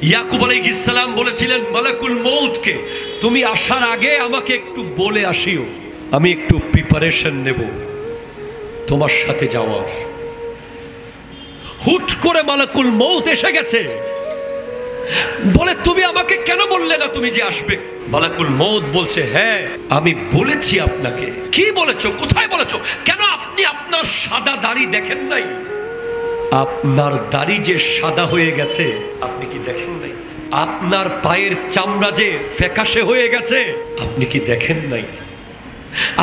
ইয়াকুব আলাইহিস সালাম বলেছিলেন মালাকুল মউতকে, তুমি আসার আগে আমাকে একটু বলে আসিও, আমি একটু প্রিপারেশন নেব তোমার সাথে যাওয়ার। হুট করে মালাকুল মউত এসে গেছে, বলে তুমি আমাকে কেন বললে না তুমি যে আসবে? মালাকুল মউত বলছে, হ্যাঁ আমি বলেছি আপনাকে। কি বলেছো? কোথায় বলেছো? কেন আপনি আপনার সাদা দাড়ি দেখেন নাই? আপনার দাড়ি যে সাদা হয়ে গেছে আপনি কি দেখেন নাই? আপনার পায়ের চামড়া যে ফ্যাকাশে হয়ে গেছে আপনি কি দেখেন নাই?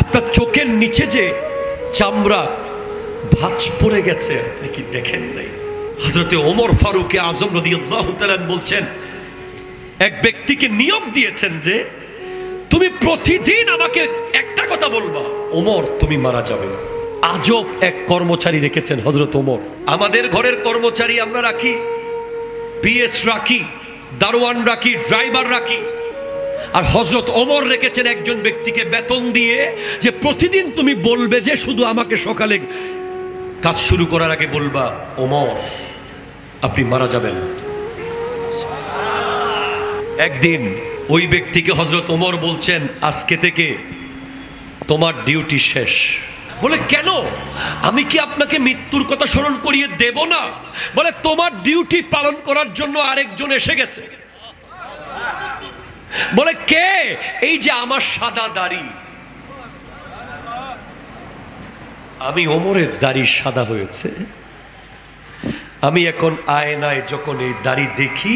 আপনার চোখের নিচে যে চামড়া ভাঁজ পড়ে গেছে আপনি কি দেখেন নাই? হযরতে ওমর ফারুক আযম রাদিয়াল্লাহু তাআলা বলছেন, এক ব্যক্তিকে নিয়ম দিয়েছেন যে তুমি প্রতিদিন আমাকে একটা কথা বলবা, ওমর তুমি মারা যাবে। আজব এক কর্মচারী রেখেছেন হযরত ওমর। আমাদের ঘরের কর্মচারী আমরা রাখি, পিএস রাখি, দারোয়ান রাখি, ড্রাইভার রাখি, আর হযরত ওমর রেখেছেন একজন ব্যক্তিকে বেতন দিয়ে যে প্রতিদিন তুমি বলবে যে শুধু আমাকে সকালে কাজ শুরু করার আগে বলবা, ওমর আপনি মারা যাবেন। একদিন ওই ব্যক্তিকে হযরত ওমর বলছেন, আজকে থেকে তোমার ডিউটি শেষ। বলে কেন? আমি কি আপনাকে মৃত্যুর কথা স্মরণ করিয়ে দেব না? বলে তোমার ডিউটি পালন করার জন্য আরেকজন এসে গেছে। বলে কে? এই যে আমার সাদা দাড়ি। আমি ওমরের দাড়ি সাদা হয়েছে, আমি এখন আয়নায় যখন এই দাড়ি দেখি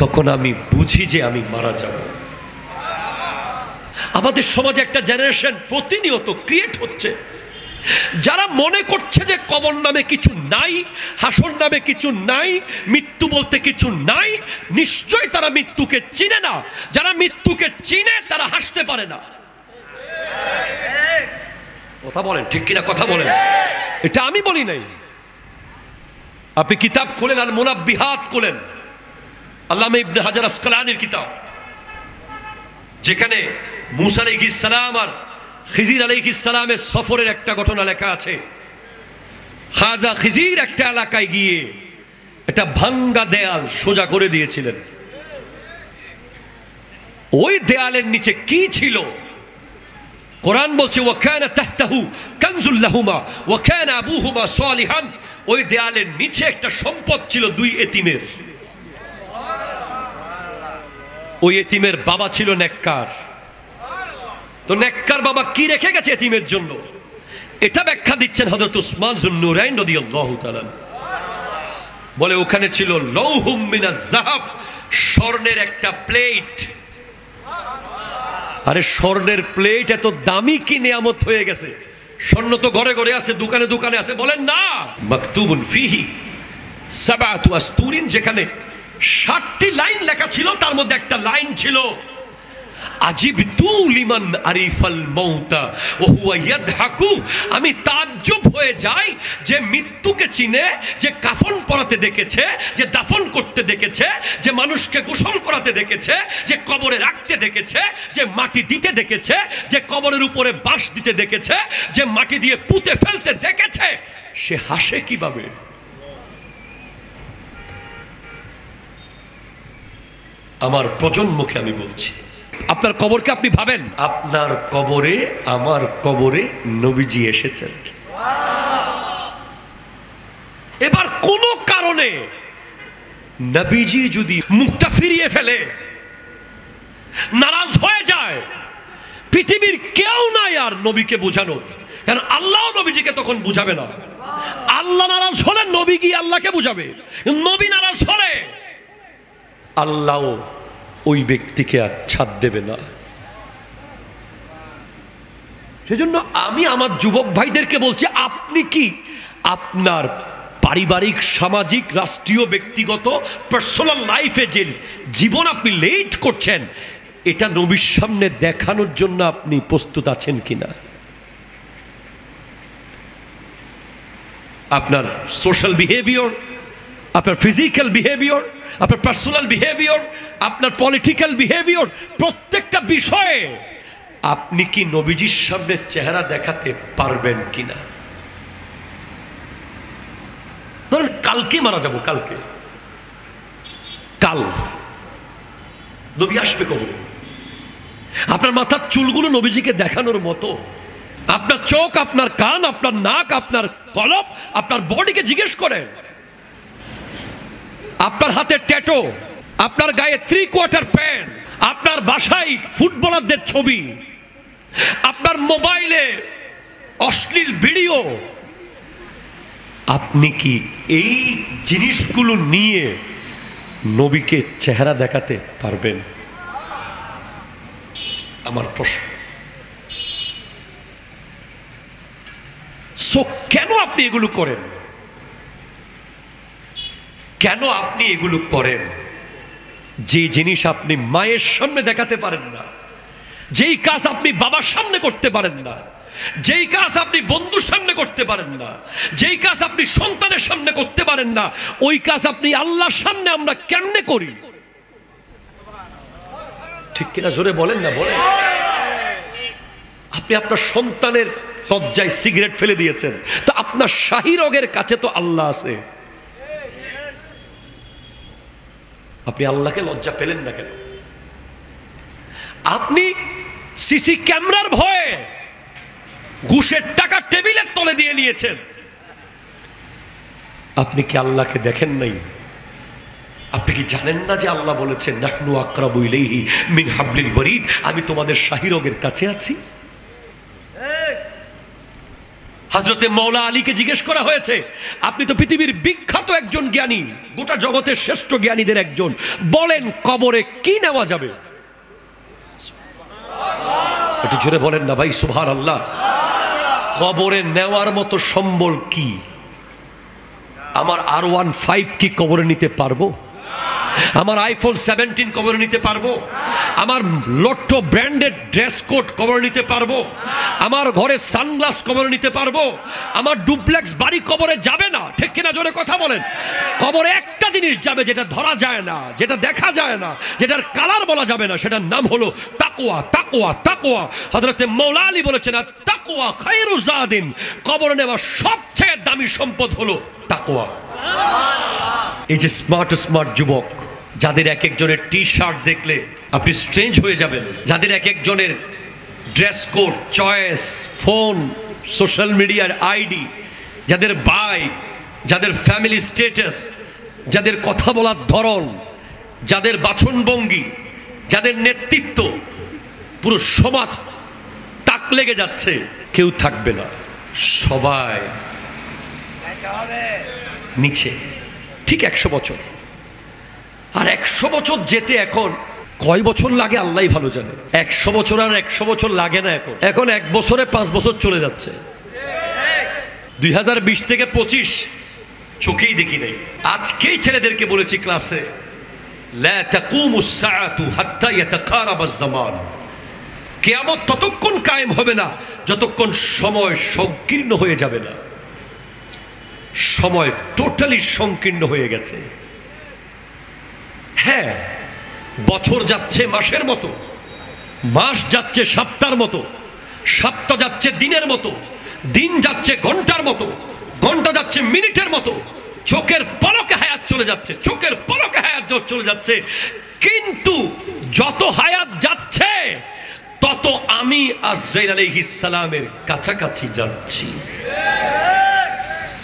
তখন আমি বুঝি যে আমি মারা যাব। আমাদের সমাজে একটা জেনারেশন প্রতিনিয়ত ক্রিয়েট হচ্ছে যারা মনে করছে যে কবর নামে কিছু নাই, হাসর নামে কিছু নাই, মৃত্যু বলতে কিছু নাই। নিশ্চয় তারা মৃত্যুকে চিনে না। যারা মৃত্যুকে চিনে তারা হাসতে পারে না। কথা বলেন ঠিক কিনা? কথা বলেন। এটা আমি বলি নাই। আপনি কিতাব খোলেন, আল মুনাব্বিহাত খোলেন, আল্লামা ইবনে হাজার আসকালানির কিতাব, যেখানে মূসা আলাইহিস সালাম আর খিজির আলাইহিস সালামের সফরের একটা ঘটনা লেখা আছে। খাজা খিজির একটা এলাকায় গিয়ে একটা ভাঙ্গা দেয়াল সোজা করে দিয়েছিলেন। ওই দেয়ালের নিচে কি ছিল? কোরআন বলছে, ওয়া কানা তাহতাহু কানজুল লাহুমা ওয়া কানা আবুহুমা সালিহান। ওই দেয়ালের নিচে একটা সম্পদ ছিল দুই এতিমের। ওই এতিমের বাবা ছিল নেককার। তো নেককার বাবা কি রেখে গেছে এতিমের জন্য? এটা ব্যাখ্যা দিচ্ছেন হযরত উসমান যুন্নুরাইন রাদিয়াল্লাহু তাআলা। বলে ওখানে ছিল লৌহুম মিনাজ যাহাব, স্বর্ণের একটা প্লেট। আরে স্বর্ণের প্লেট এত দামি কি নিয়ামত হয়ে গেছে? স্বর্ণ তো ঘরে ঘরে আছে, দোকানে দোকানে আছে। বলেন না, মাকতুবুন ফিহি সাবআতু আসতুরিন, যেখানে 60টি লাইন লেখা ছিল, তার মধ্যে একটা লাইন ছিল, আজিবতু লিমান আরিফাল মাউতা ওয়া হুয়া ইয়াদহাকু। আমি তাজ্জব হয়ে যাই যে মৃত্যুকে চিনে, যে কাফন পরাতে দেখেছে, যে দাফন করতে দেখেছে, যে মানুষকে গোসল করাতে দেখেছে, যে কবরে রাখতে দেখেছে, যে মাটি দিতে দেখেছে, যে কবরের উপরে বাঁশ দিতে দেখেছে, যে মাটি দিয়ে পুঁতে ফেলতে দেখেছে, সে হাসে কিভাবে? আমার প্রজন্মকে আমি বলছি, আপনার কবরকে আপনি ভাবেন, আপনার কবরে আমার কবরে নবীজি এসেছেন। এবার কোন কারণে নবীজি যদি মুখটা ফিরিয়ে ফেলে, নারাজ হয়ে যায়, পৃথিবীর কেউ নাই আর নবীকে বোঝানোর। কারণ আল্লাহ নবীজিকে তখন বুঝাবে না। আল্লাহ নারাজ হলে নবী গিয়ে আল্লাহকে বুঝাবে। নবী নারাজ হলে আল্লাহ ওই ব্যক্তিকে আর ছাড় দেবে না। সেজন্য আমি আমার যুবক ভাইদেরকে বলছি, আপনি কি আপনার পারিবারিক, সামাজিক, রাষ্ট্রীয়, ব্যক্তিগত, পার্সোনাল লাইফে যে জীবন আপনি লিড করছেন, এটা নবীর সামনে দেখানোর জন্য আপনি প্রস্তুত আছেন কিনা? আপনার সোশ্যাল বিহেভিয়ার, আপনার ফিজিক্যাল বিহেভিয়ার, আপনার পার্সোনাল বিহেভিয়ার, আপনার পলিটিক্যাল বিহেভিয়ার, প্রত্যেকটা বিষয়ে আপনি কি নবীজির সামনে চেহারা দেখাতে পারবেন কিনা? ধরেন কালকে মারা যাব, কালকে কাল নবী আসবে কবরে। আপনার মাথার চুলগুলো নবীজিকে দেখানোর মতো। আপনার চোখ, আপনার কান, আপনার নাক, আপনার কলব, আপনার বডিকে জিজ্ঞেস করেন। আপনার হাতে ট্যাটু, আপনার গায়ে 3/4 প্যান্ট, আপনার বাসায় ফুটবলারদের ছবি, আপনার মোবাইলে অশ্লীল ভিডিও, আপনি কি এই জিনিসগুলো নিয়ে নবীকে চেহারা দেখাতে পারবেন? আমার প্রশ্ন। সো কেন আপনি এগুলো করেন? কেন আপনি এগুলো করেন? যে জিনিস আপনি মায়ের সামনে দেখাতে পারেন না, যেই কাজ আপনি বাবার সামনে করতে পারেন না, যেই কাজ আপনি বন্ধুর সামনে করতে পারেন না, যেই কাজ আপনি সন্তানের সামনে করতে পারেন না, ওই কাজ আপনি আল্লাহর সামনে আমরা কেমনে করি? ঠিক কিনা জোরে বলেন না, বলেন। আপনি আপনার সন্তানের লজ্জায় সিগারেট ফেলে দিয়েছেন, তো আপনার শাহী রগের কাছে তো আল্লাহ আছে। আপনি আল্লাহকে লজ্জা পেলেন না কেন? আপনি সিসি ক্যামেরার ভয়ে ঘুষের টাকা টেবিলের তলে দিয়ে নিয়েছেন। আপনি কি আল্লাহকে দেখেন নাই? আপনি কি জানেন না যে আল্লাহ বলেছেন নাহনু আকরাবু ইলাইহি মিন হাবলিল ওয়ারিদ, আমি তোমাদের শাহী রগের কাছে আছি। হযরতে মাওলা আলীকে জিজ্ঞেস করা হয়েছে, আপনি তো পৃথিবীর বিখ্যাত একজন জ্ঞানী, গোটা জগতের শ্রেষ্ঠ জ্ঞানীদের একজন, বলেন কবরে কি নেওয়া যাবে? একটু জোরে বলেন না ভাই, সুবহানাল্লাহ। কবরে নেওয়ার মতো সম্বল কি? আমার R15 কি কবরে নিতে পারবো? আমার iPhone 17 কবরে নিতে পারবো? আমার লট্টো ব্র্যান্ডেড ড্রেস কোড কবরে নিতে পারবো? আমার ঘরে সানগ্লাস কবরে নিতে পারবো? আমার ডুপ্লেক্স বাড়ি কবরে যাবে না, ঠিক কিনা জোরে কথা বলেন। কবরে একটা জিনিস যাবে যেটা ধরা যায় না, যেটা দেখা যায় না, যেটার কালার বলা যাবে না, সেটার নাম হলো তাকওয়া। তাকওয়া, তাকওয়া। হযরতে মাওলা আলী বলেছেন তাকওয়া খায়রু জাদিন, কবরে নেওয়া সবচেয়ে দামি সম্পদ হলো তাকওয়া। এই যে স্মার্ট স্মার্ট যুবক, যাদের এক একজনের টি শার্ট দেখলে আপনি স্ট্রেঞ্জ হয়ে যাবেন, যাদের এক একজনের dress code, choice, phone, social মিডিয়ার আইডি, যাদের বাইক, যাদের ফ্যামিলি স্ট্যাটাস, যাদের কথা বলার ধরন, যাদের বাচনভঙ্গি, যাদের নেতৃত্ব, পুরো সমাজ তাক লেগে যাচ্ছে, কেউ থাকবে না, সবাই নিচে। ঠিক 100 বছর। আর 100 বছর যেতে এখন কয় বছর লাগে আল্লাহই ভালো জানে। 100 বছর আর 100 বছর লাগে না, এখন 1 বছরে 5 বছর চলে যাচ্ছে। 2020 থেকে 25 চোখেই দেখি নাই। আজকেই ছেলেদেরকে বলেছি ক্লাসে, লা তাকুমুস সাআতু হাত্তা ইয়াতাকারাবাজ জামান, কিয়ামত ততক্ষণ কায়েম হবে না যতক্ষণ সময় সংকীর্ণ হয়ে যাবে না। সময় টোটালি সংকীর্ণ হয়ে গেছে। হ্যাঁ, বছর যাচ্ছে মাসের মতো, মাস যাচ্ছে সপ্তাহের মতো, সপ্তাহ যাচ্ছে দিনের মতো, দিন যাচ্ছে ঘন্টার মতো, ঘন্টা যাচ্ছে মিনিটের মতো, চোখের পলকে হায়াত চলে যাচ্ছে, চোখের পলকে হায়াত চলে যাচ্ছে। কিন্তু যত হায়াত যাচ্ছে তত আমি আজরাইল আলাইহিস সালামের কাছাকাছি যাচ্ছি।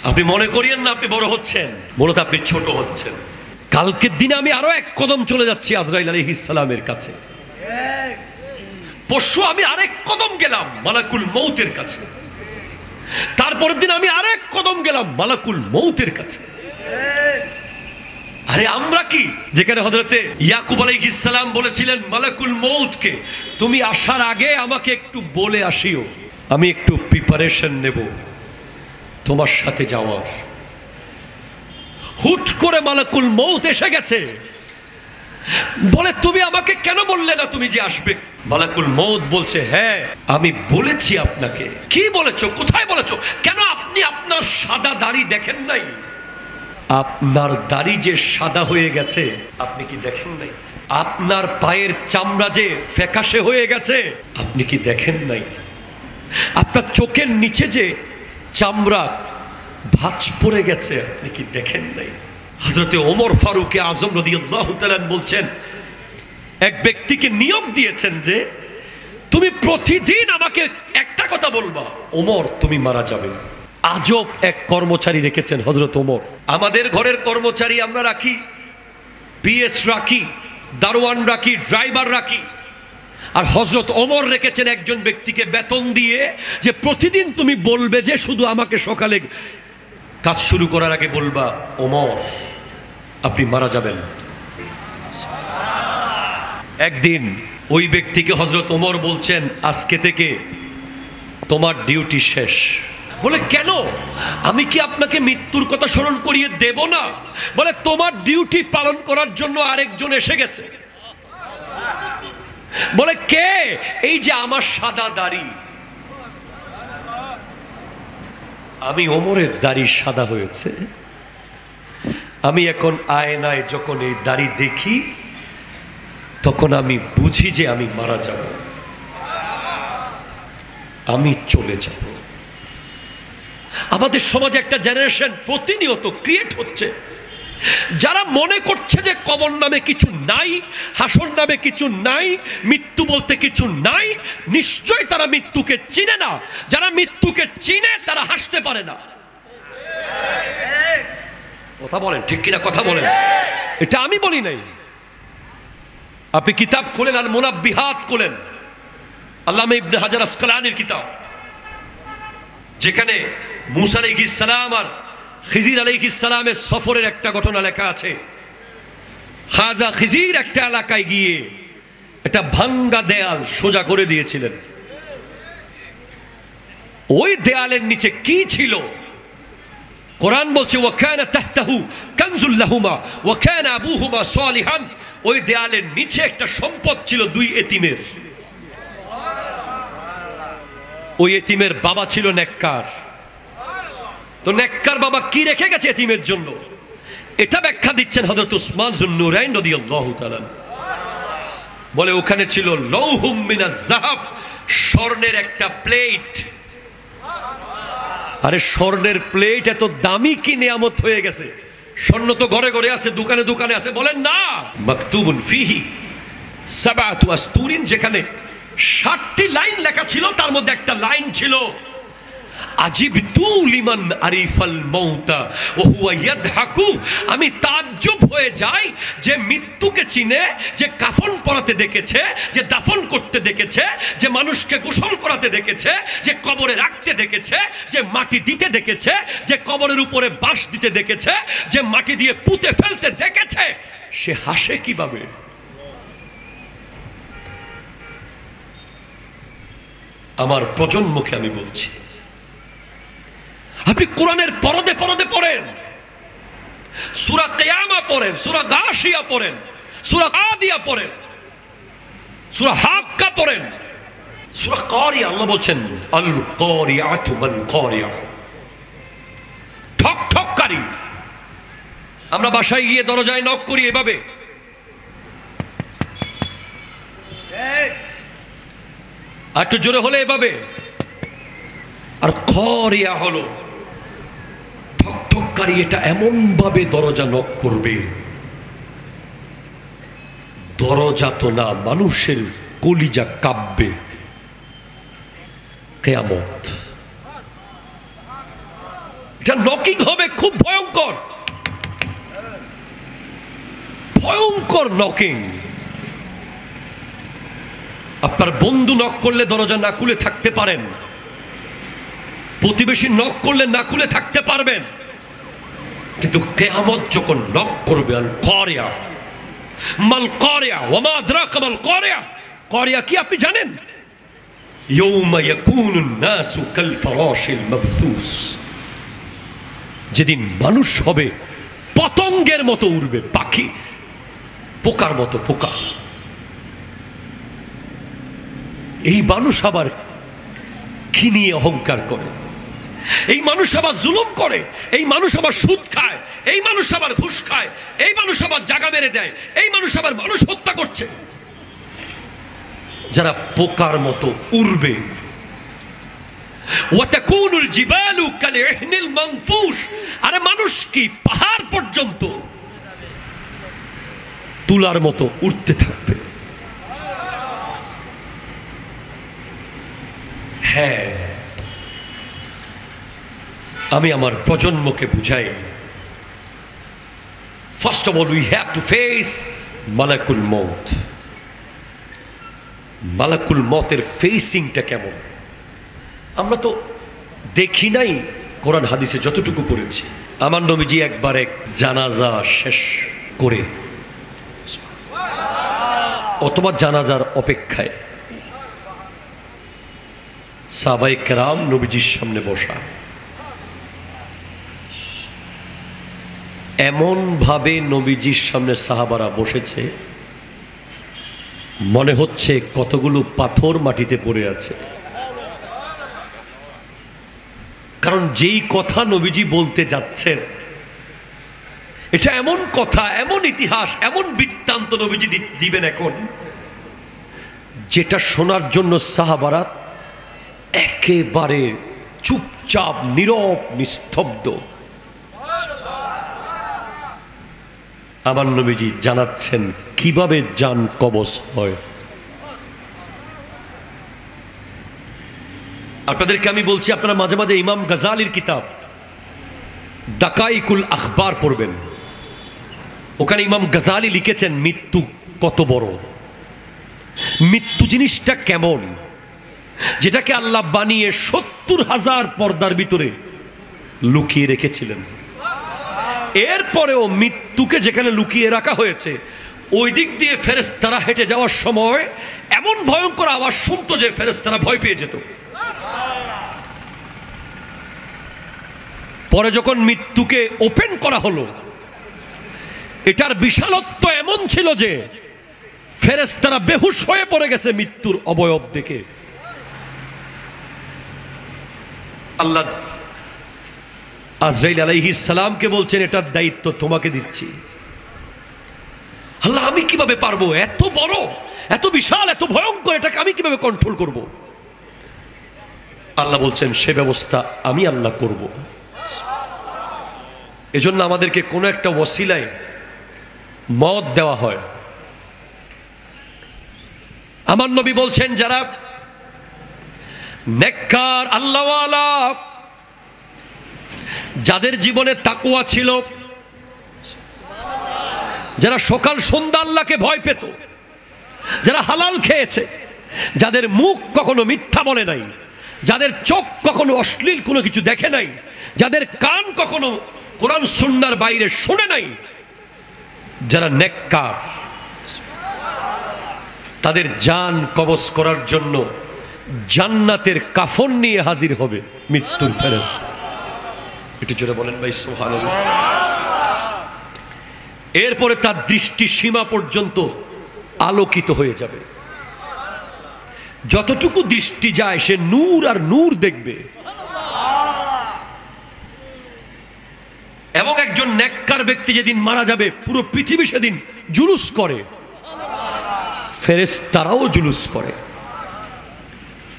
আপনি মনে করিয়েন না আপনি বড় হচ্ছেন, মূলত আপনি ছোট হচ্ছেন। কালকের দিনে আমি আরো 1 কদম চলে যাচ্ছি আজরাইল আলাইহিস সালামের কাছে। পরশু আমি আরেক কদম গেলাম মালাকুল মউতের কাছে। তারপরের দিন আমি আরেক কদম গেলাম মালাকুল মউতের কাছে। আরে আমরা কি, যেখানে হযরতে ইয়াকুব আলাইহিস সালাম বলেছিলেন মালাকুল মউতকে, তুমি আসার আগে আমাকে একটু বলে আসিও, আমি একটু প্রিপারেশন নেব তোমার সাথে যাওয়ার। হুট করে মালাকুল মউত এসে গেছে, বলে তুমি আমাকে কেন বললে না তুমি যে আসবে? মালাকুল মউত বলছে, হ্যাঁ আমি বলেছি আপনাকে। কি বলেছো? কোথায় বলেছো? কেন আপনি আপনার সাদা দাড়ি দেখেন নাই? আপনার দাড়ি যে সাদা হয়ে গেছে আপনি কি দেখেন নাই? আপনার পায়ের চামড়া যে ফ্যাকাশে হয়ে গেছে আপনি কি দেখেন নাই? আপনার চোখের নিচে যে চামড়া ভাঁজ পড়ে গেছে আপনি কি দেখেন নাই? হযরতে ওমর ফারুক আজম রাদিয়াল্লাহু তাআলা বলছেন, এক ব্যক্তিকে নিয়োগ দিয়েছেন যে তুমি প্রতিদিন আমাকে একটা কথা বলবা, ওমর তুমি মারা যাবে। আজব এক কর্মচারী রেখেছেন হযরত ওমর। আমাদের ঘরের কর্মচারী আমরা রাখি, পিএস রাখি, দারোয়ান রাখি, ড্রাইভার রাখি, আর হযরত ওমর রেখেছেন একজন ব্যক্তিকে বেতন দিয়ে যে প্রতিদিন তুমি বলবে যে শুধু আমাকে সকালে কাজ শুরু করার আগে বলবা, ওমর আপনি মারা যাবেন। একদিন ওই ব্যক্তিকে হযরত ওমর বলছেন, আজকে থেকে তোমার ডিউটি শেষ। বলে কেন? আমি কি আপনাকে মৃত্যুর কথা স্মরণ করিয়ে দেব না? বলে তোমার ডিউটি পালন করার জন্য আরেকজন এসে গেছে। বলে কে? এই যে আমার সাদা দাড়ি। আমি ওমরের দাড়ি সাদা হয়েছে, আমি এখন আয়নায় যখন এই দাড়ি দেখি তখন আমি বুঝি যে আমি মারা যাব, আমি চলে যাব। আমাদের সমাজে একটা জেনারেশন প্রতিনিয়ত ক্রিয়েট হচ্ছে যারা মনে করছে যে কবর নামে কিছু নাই, হাসর নামে কিছু নাই, মৃত্যু বলতে কিছু নাই। নিশ্চয় তারা মৃত্যুকে চিনে না। যারা মৃত্যুকে চিনে তারা হাসতে পারে না। কথা বলেন ঠিক কিনা? কথা বলেন। এটা আমি বলি নাই। আপনি কিতাব খোলেন, আল মুনাব্বিহাত খোলেন, আল্লামা ইবনে হাজার আসকালানির কিতাব, যেখানে মূসা আলাইহিস সালাম আর খিজির আলাইহিস সালামের সফরের একটা ঘটনা লেখা আছে। খাজা খিজির একটা এলাকায় গিয়ে একটা ভাঙ্গা দেয়াল সোজা করে দিয়েছিলেন। ওই দেয়ালের নিচে কি ছিল? কোরআন বলছে, ওয়া কানা তাহতাহু কানজুল লাহুমা ওয়া কানা আবুহুমা সালিহান। ওই দেয়ালের নিচে একটা সম্পদ ছিল দুই এতিমের। ওই এতিমের বাবা ছিল নেককার। তো নেককার বাবা কি রেখে গেছে এতিমের জন্য? এটা ব্যাখ্যা দিচ্ছেন হযরত উসমান যুন্নুরাইন রাদিয়াল্লাহু তাআলা। বলে ওখানে ছিল লৌহুম মিনাজ যাহাব, স্বর্ণের একটা প্লেট। আরে স্বর্ণের প্লেট এত দামি কি নিয়ামত হয়ে গেছে? স্বর্ণ তো ঘরে ঘরে আছে, দোকানে দোকানে আছে। বলেন না, মাকতুবুন ফিহি সাবআতু আসতুরিন, যেখানে 60টি লাইন লেখা ছিল, তার মধ্যে একটা লাইন ছিল, আজিবতু লিমান আরিফাল মাউতা ওয়া হুয়া ইয়াদহাকু। আমি তাজ্জব হয়ে যাই যে মৃত্যুকে চিনে, যে কাফন পরাতে দেখেছে, যে দাফন করতে দেখেছে, যে মানুষকে গোসল করাতে দেখেছে, যে কবরে রাখতে দেখেছে, যে মাটি দিতে দেখেছে, যে কবরের উপরে বাঁশ দিতে দেখেছে, যে মাটি দিয়ে পুঁতে ফেলতে দেখেছে, সে হাসে কিভাবে? আমার প্রজন্মকে আমি বলছি, আপনি কোরআনের পরদে পরদে পড়েন, সূরা কিয়ামা পড়েন, সূরা গাশিয়া পড়েন, সূরা আদিয়া পড়েন, সূরা হাক্কা পড়েন, সূরা কারিয়া। আল্লাহ বলছেন, আল কারিয়াতু মাল কারিয়া, ঠক ঠককারী। আমরা বাসায় গিয়ে দরজায় নক করি এভাবে, আর একটু জোরে হলে এভাবে। আর কারিয়া হলো ঠকঠককারী। এটা এমন ভাবে দরজা নক করবে, দরজা তো না, মানুষের কলিজা কাঁপবে। কিয়ামত, এটা নকিং হবে খুব ভয়ঙ্কর, ভয়ঙ্কর নকিং। আপনার বন্ধু নক করলে দরজা না খুলে থাকতে পারেন, প্রতিবেশী নক করলে না খুলে থাকতে পারবেন, কিন্তু কিয়ামত যখন নক করবে, আল কারিয়া মাল কারিয়া ওয়া মা আদরাকা মাল কারিয়া। কারিয়া কি আপনি জানেন? ইয়াউমা ইয়াকুনুন নাসু কাল ফারাশিল মাবসুস, যেদিন মানুষ হবে পতঙ্গের মতো উড়বে, পাখি পোকার মতো পোকা। এই মানুষ আবার কি নিয়ে অহংকার করে? এই মানুষ আবার জুলুম করে, এই মানুষ আবার সুদ খায়, এই মানুষ আবার ঘুষ খায়, এই মানুষ আবার জায়গা মেরে দেয়, এই মানুষ আবার মানুষ হত্যা করছে। যারা পোকার মতো উড়বে, ওয়া তাকুনুল জিবালু কালইহনিল মানফুশ, আরে মানুষ কি পাহাড় পর্যন্ত তুলার মতো উঠতে থাকবে। হ্যাঁ, আমি আমার প্রজন্মকে বুঝাই, first of all we have to face মালাকুল মউত। মালাকুল মতের ফেসিংটা কেমন আমরা তো দেখি নাই, কোরআন হাদিসে যতটুকু পড়েছি। আমার নবীজি একবার এক জানাজা শেষ করে অথবা জানাজার অপেক্ষায় সাহাবায়ে কেরাম নবীজির সামনে বসা, এমন ভাবে নবীজির সামনে সাহাবারা বসেছে মনে হচ্ছে কতগুলো পাথর মাটিতে পড়ে আছে। কারণ যেই কথা নবীজি বলতে যাচ্ছেন এটা এমন কথা, এমন ইতিহাস, এমন বৃত্তান্ত নবীজি দিবেন এখন, যেটা শোনার জন্য সাহাবারা একেবারে চুপচাপ, নীরব, নিস্তব্ধ। আমার নবীজি জানাচ্ছেন কিভাবে জান কবজ হয়। আপনাদেরকে আমি বলছি, আপনারা মাঝে মাঝে ইমাম গাজালির কিতাব দাকাইকুল আখবার পড়বেন। ওখানে ইমাম গাজালি লিখেছেন মৃত্যু কত বড়, মৃত্যু জিনিসটা কেমন, যেটাকে আল্লাহ বানিয়ে ৭০,০০০ পর্দার ভিতরে লুকিয়ে রেখেছিলেন। এরপরেও মৃত্যুকে যেখানে লুকিয়ে রাখা হয়েছে ওই দিক দিয়ে ফেরেশতারা হেঁটে যাওয়ার সময় এমন ভয়ঙ্কর আওয়াজ শুনতো যে ফেরেশতারা ভয় পেয়ে যেত। পরে যখন মৃত্যুকে ওপেন করা হলো, এটার বিশালত্ব এমন ছিল যে ফেরেশতারা বেহুশ হয়ে পড়ে গেছে মৃত্যুর অবয়ব দেখে। আল্লাহ আজরাইল আলাইহিস সালামকে বলছেন এটার দায়িত্ব তোমাকে দিচ্ছি। আল্লাহ, আমি কিভাবে পারবো? এত বড়, এত বিশাল, এত ভয়ঙ্কর, এটাকে আমি কিভাবে কন্ট্রোল করব? আল্লাহ বলছেন সে ব্যবস্থা আমি আল্লাহ করব। এজন্য আমাদেরকে কোনো একটা ওসিলায় মত দেওয়া হয়। আমার নবী বলছেন যারা নেককার আল্লাহওয়ালা, যাদের জীবনে তাকওয়া ছিল, যারা সকাল সন্ধ্যা আল্লাহকে ভয় পেত, যারা হালাল খেয়েছে, যাদের মুখ কখনো মিথ্যা বলে নাই, যাদের চোখ কখনো অশ্লীল কোনো কিছু দেখে নাই, যাদের কান কখনো কোরআন সুন্নাহর বাইরে শুনে নাই, যারা নেককার, তাদের জান কবজ করার জন্য জান্নাতের কাফন নিয়ে হাজির হবে মৃত্যুর ফেরেশতা। একটু জোরে বলেন ভাই সুবহানাল্লাহ। এরপরে তার দৃষ্টি সীমা পর্যন্ত আলোকিত হয়ে যাবে। যতটুকু দৃষ্টি যায় সে নূর আর নূর দেখবে। এবং একজন নেককার ব্যক্তি যেদিন মারা যাবে পুরো পৃথিবী সেদিন জুলুস করে, ফেরেশতারাও জুলুস করে।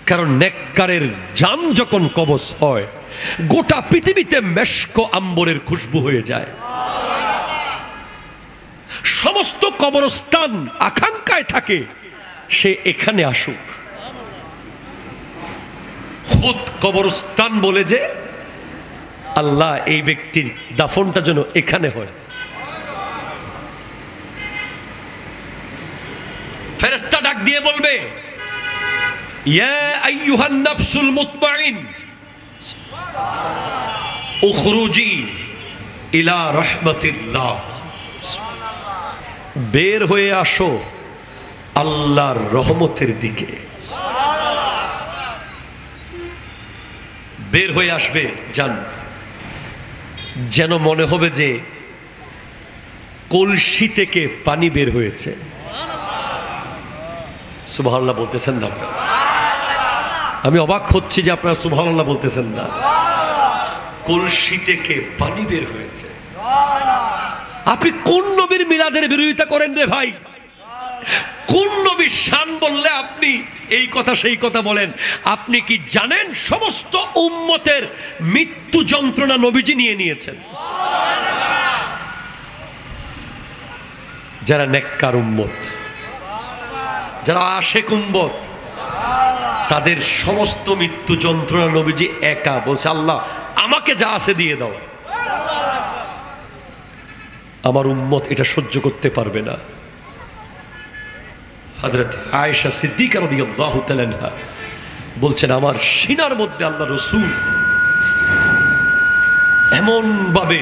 কারণ নেককারের জান যখন কবজ হয় গোটা পৃথিবীতে মেশক আম্বরের খুশবু হয়ে যায়। সমস্ত কবরস্থান আকাঙ্ক্ষায় থাকে সে এখানে আসুক। খুদ কবরস্থান বলে যে আল্লাহ এই ব্যক্তির দাফনটা যেন এখানে হয়। ফেরেশতা ডাক দিয়ে বলবে, ইয়া আইয়ুহান নাফসুল মুতমাইন উখরুজি ইলা রাহমাতিল্লাহ, বের হয়ে আসো আল্লাহর রহমতের দিকে। বের হয়ে আসবে জান, যেন মনে হবে যে কলসি থেকে পানি বের হয়েছে। সুবহানাল্লাহ বলতেছেন না? আমি অবাক হচ্ছি যে আপনারা সুবহানাল্লাহ বলতেছেন না। কলসি থেকে পানি বের হয়েছে। আপনি কোন নবীর মিলাদের বিরোধিতা করেন রে ভাই? কোন নবীর শান বললে আপনি এই কথা সেই কথা বলেন? আপনি কি জানেন সমস্ত উম্মতের মৃত্যু যন্ত্রণা নবীজি নিয়ে নিয়েছেন? যারা নেককার উম্মত, যারা আশেক উম্মত, তাদের সমস্ত মৃত্যু যন্ত্রণা নবীজি একা বলছে, আল্লাহ আমাকে যা আছে দিয়ে দাও, আমার উম্মত এটা সহ্য করতে পারবে না। হযরত আয়েশা সিদ্দিকা রাদিয়াল্লাহু তাআলা আনহা বলছেন, আমার সিনার মধ্যে আল্লাহ রাসূল এমন ভাবে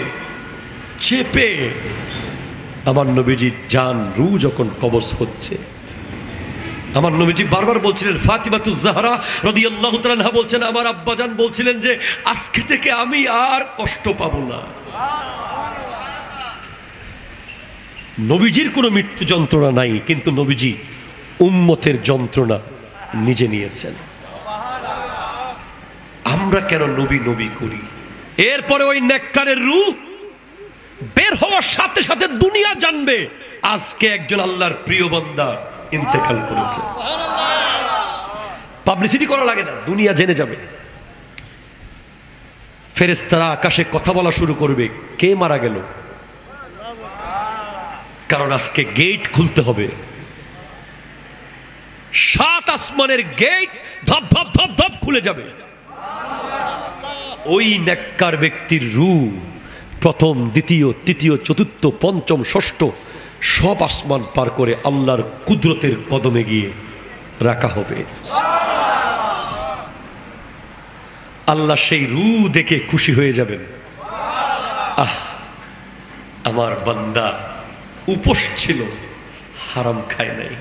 চেপে আমার নবীজির জান রূহ যখন কবজ হচ্ছে, আমার নবীজি বারবার বলছিলেন, ফাতিমাতুজ জাহরা রাদিয়াল্লাহু তাআলা আনহা বলছেন, আমার আব্বাজান বলছিলেন যে আজকে থেকে আমি আর কষ্ট পাবো না। নবীজির কোনো মৃত্যু যন্ত্রণা নাই, কিন্তু নবীজি উম্মতের যন্ত্রণা নিজে নিয়েছেন। আমরা কেন নবী নবী করি? এরপরে ওই নেককারের রূহ বের হওয়ার সাথে সাথে দুনিয়া জানবে আজকে একজন আল্লাহর প্রিয় বান্দা ইন্তেকাল করেছে। পাবলিসিটি করা লাগে না, দুনিয়া জেনে যাবে। ফেরেশতারা আকাশে কথা বলা শুরু করবে, কে মারা গেল? কারণ আজকে গেট খুলতে হবে, 7 আসমানের গেট ধপ ধপ ধপ ধপ খুলে যাবে। ওই নেককার ব্যক্তির রূহ প্রথম, দ্বিতীয়, তৃতীয়, চতুর্থ, পঞ্চম, ষষ্ঠ সব আসমান পার করে আল্লাহর কুদরতের কদমে গিয়ে রাখা হবে। আল্লাহ সেই রূহ দেখে খুশি হয়ে যাবেন, আহ আমার বান্দা উপোস ছিল, হারাম খায় নাই,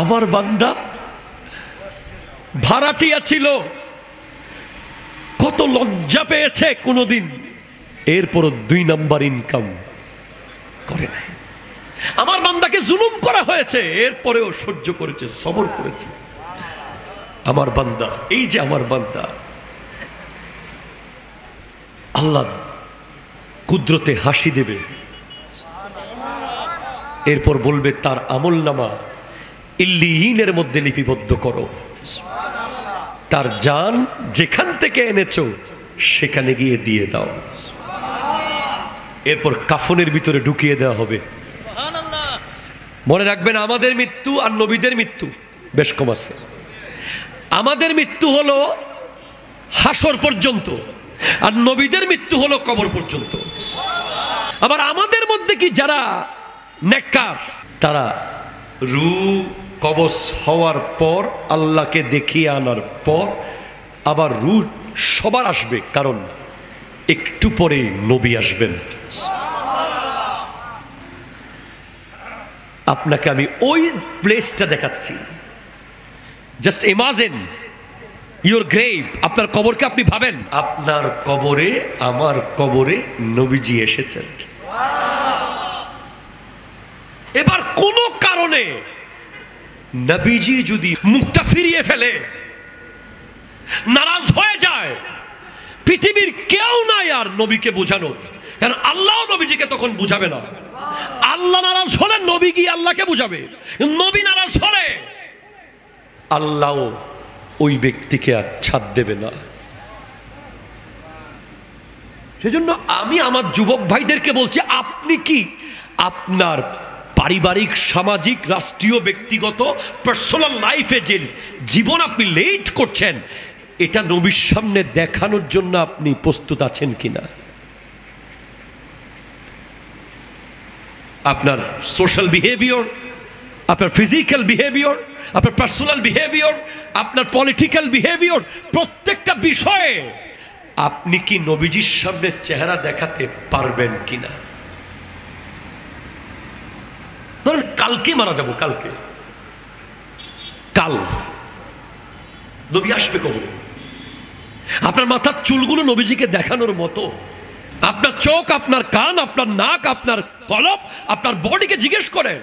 আমার বান্দা ভাড়াটিয়া ছিল, কত লজ্জা পেয়েছে কোনদিন, এরপরও 2 নাম্বার ইনকাম করে নাই। আমার বান্দাকে জুলুম করা হয়েছে, এরপরেও সহ্য করেছে, সবর করেছে। আমার বান্দা, এই যে আমার বান্দা, আল্লাহ কুদরতে হাসি দেবে, এরপর বলবে তার আমলনামা ইল্লিয়িনের মধ্যে লিপিবদ্ধ করো, তার জান যেখান থেকে এনেছো সেখানে গিয়ে দিয়ে দাও। এরপর কাফনের ভিতরে ঢুকিয়ে দেওয়া হবে। মনে রাখবেন, আমাদের মৃত্যু আর নবীদের মৃত্যু বেশ কম আছে। আমাদের মৃত্যু হলো হাসর পর্যন্ত, আর নবীদের মৃত্যু হলো কবর পর্যন্ত। আবার আমাদের মধ্যে কি যারা নেককার, তারা রূহ কবজ হওয়ার পর, আল্লাহকে দেখিয়ে আনার পর আবার রূহ সবার আসবে, কারণ একটু পরে নবী আসবেন। আপনাকে আমি ওই প্লেসটা দেখাচ্ছি। জাস্ট ইমাজিন ইউর গ্রেভ, আপনার কবরকে আপনি ভাবেন, আপনার কবরে আমার কবরে নবীজি এসেছেন। এবার কোন কারণে নবীজি যদি মুখটা ফিরিয়ে ফেলে, নারাজ হয়ে যায়, পৃথিবীর কেউ নাই আর নবীকে বোঝানোর, কারণ আল্লাহ নবীজিকে তখন বুঝাবে না। আল্লাহ নারাজ হলে নবী গিয়ে আল্লাহকে বুঝাবে, নবী নারাজ হলে আল্লাহ ওই ব্যক্তিকে আর ছাড় দেবে না। সেজন্য আমি আমার যুবক ভাইদেরকে বলছি, আপনি কি আপনার পারিবারিক, সামাজিক, রাষ্ট্রীয়, ব্যক্তিগত, পার্সোনাল লাইফে যে জীবন আপনি লিড করছেন, এটা নবীর সামনে দেখানোর জন্য আপনি প্রস্তুত আছেন কিনা? আপনার সোশ্যাল বিহেভিয়ার, আপনার ফিজিক্যাল বিহেভিয়ার, আপনার পার্সোনাল বিহেভিয়ার, আপনার পলিটিক্যাল বিহেভিয়ার, প্রত্যেকটা বিষয়ে আপনি কি নবীজির সামনে চেহারা দেখাতে পারবেন কিনা? ধরেন কালকে মারা যাব, কালকে, কাল নবী আসবে কবরে, আপনার মাথার চুলগুলো নবীজিকে দেখানোর মতো, আপনার চোখ, আপনার কান, আপনার নাক, আপনার কলব, আপনার বডিকে জিজ্ঞেস করেন,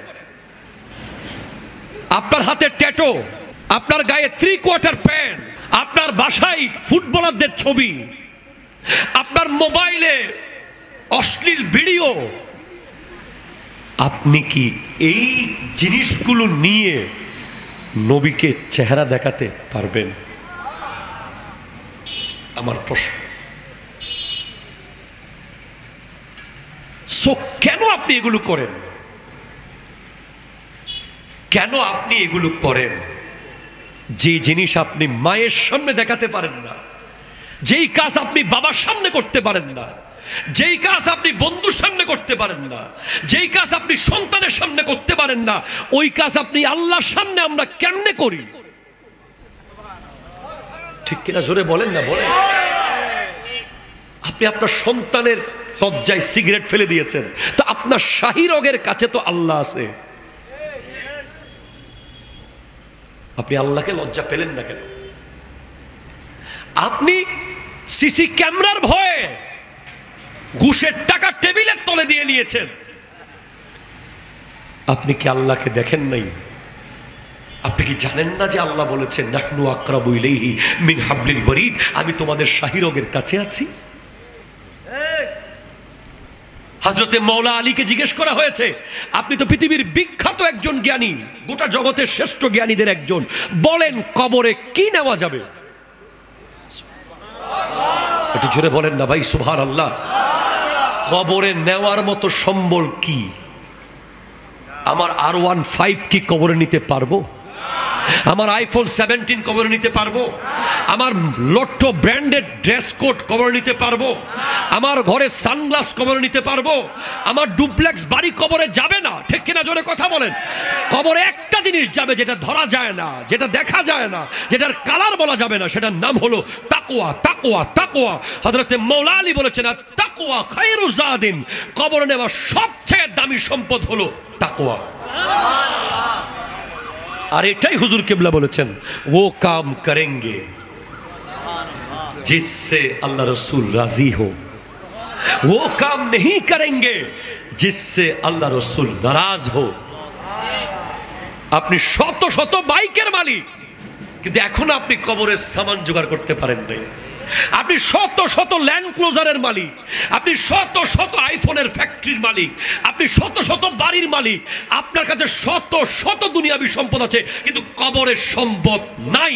আপনার হাতে ট্যাটু, আপনার গায়ে 3/4 প্যান্ট, আপনার বাসায় ফুটবলারদের ছবি, আপনার মোবাইলে অশ্লীল ভিডিও, আপনি কি এই জিনিসগুলো নিয়ে নবীকে চেহারা দেখাতে পারবেন? আমার প্রশ্ন। সো কেন আপনি এগুলো করেন? কেন আপনি এগুলো করেন? যে জিনিস আপনি মায়ের সামনে দেখাতে পারেন না, যেই কাজ আপনি বাবার সামনে করতে পারেন না, যেই কাজ আপনি বন্ধুর সামনে করতে পারেন না, যেই কাজ আপনি সন্তানের সামনে করতে পারেন না, ওই কাজ আপনি আল্লাহর সামনে আমরা কেমনে করি? ঠিক কিনা জোরে বলেন না, বলেন। আপনি আপনার সন্তানের লজ্জায় সিগারেট ফেলে দিয়েছেন, তো আপনার শাহী রগের কাছে তো আল্লাহ আছে, আপনি আল্লাহকে লজ্জা পেলেন না কেন? আপনি সিসি ক্যামেরার ভয়ে ঘুষের টাকা টেবিলের তলে দিয়ে নিয়েছেন, আপনি কি আল্লাহকে দেখেন নাই? আপনি কি জানেন না যে আল্লাহ বলেছেন নাহনু আকরাবু ইলাইহি মিন হাবলিল ওয়ারিদ, আমি তোমাদের শাহী রগের কাছে আছি। হযরতে মাওলা আলীকে জিজ্ঞেস করা হয়েছে, আপনি তো পৃথিবীর বিখ্যাত একজন জ্ঞানী, গোটা জগতের শ্রেষ্ঠ জ্ঞানীদের একজন, বলেন কবরে কি নেওয়া যাবে? একটু জোরে বলেন না ভাই, সুবহানাল্লাহ। কবরে নেওয়ার মতো সম্বল কি? আমার R15 কি কবরে নিতে পারবো? আমার আইফোন 17 কবরে নিতে পারবো? আমার লট্টো ব্র্যান্ডেড ড্রেস কোড কবরে নিতে পারবো? আমার ঘরে সানগ্লাস কবরে নিতে পারবো? আমার ডুপ্লেক্স বাড়ি কবরে যাবে না, ঠিক কিনা জোরে কথা বলেন। কবরে একটা জিনিস যাবে যেটা ধরা যায় না, যেটা দেখা যায় না, যেটার কালার বলা যাবে না, সেটার নাম হলো তাকওয়া। তাকওয়া, তাকওয়া। হযরতে মাওলা আলী বলেছেন তাকওয়া খায়রু জাদিন, কবরে নেওয়া সবচেয়ে দামি সম্পদ হলো তাকওয়া। আর এটাই হুজুর কিবলা বলেছেন, वो काम करेंगे जिससे अल्लाह रसूल राजी हो, वो काम नहीं करेंगे जिससे अल्लाह रसूल नाराज हो। আপনি শত শত বাইকের মালিক, কিন্তু এখন আপনি কবরের সামান জোগাড় করতে পারেন নাই। আপনি শত শত ল্যান্ড ক্লোজারের মালিক, আপনি শত শত আইফোনের ফ্যাক্টরির মালিক, আপনি শত শত বাড়ির মালিক, আপনার কাছে শত শত দুনিয়াবি সম্পদ আছে, কিন্তু কবরের সম্পদ নাই,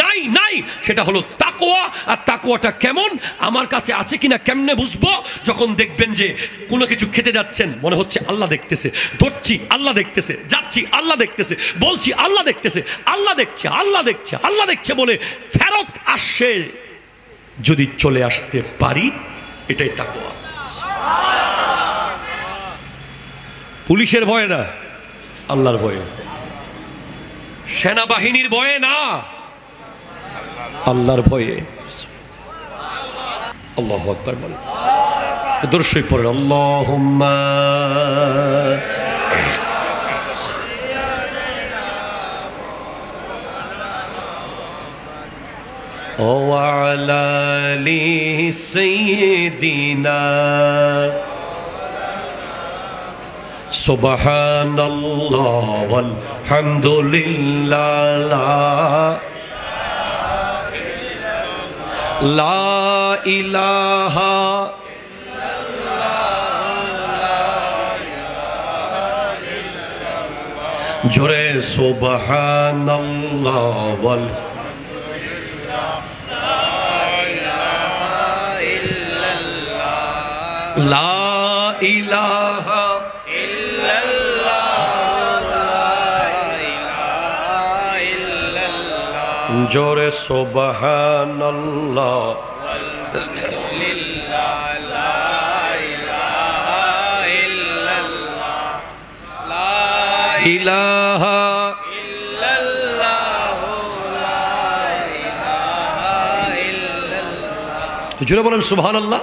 নাই, নাই। সেটা হলো তাকওয়া। আর তাকওয়াটা কেমন? আমার কাছে আছে কিনা কেমনে বুঝবো? যখন দেখবেন যে কোনো কিছু খেতে যাচ্ছেন, মনে হচ্ছে আল্লাহ দেখতেছে, ধরছি আল্লাহ দেখতেছে, যাচ্ছি আল্লাহ দেখতেছে, বলছি আল্লাহ দেখতেছে, আল্লাহ দেখছে, আল্লাহ দেখছে, আল্লাহ দেখছে বলে ফেরত আসছে, যদি চলে আসতে পারি, এটাই তাকওয়া। পুলিশের ভয়ে না, আল্লাহর ভয়ে। সেনাবাহিনীর ভয়ে না, আল্লাহর ভয়ে। আল্লাহু আকবার বলেন, দরুদ শরীফ পড়েন। আল্লাহুম্মা وعلى آل سيدنا سبحان الله والحمد لله لا إله إلا الله جورے سبحان الله والحمد লা ইলাহা ইল্লাল্লাহ লা ইলাহা ইল্লাল্লাহ জোরে সুবহানাল্লাহ ওয়ালহামদুলিল্লাহ লা ইলাহা ইল্লাল্লাহ লা ইলাহা ইল্লাল্লাহ লা ইলাহা ইল্লাল্লাহ। জোরে বলেন সুবহানাল্লাহ।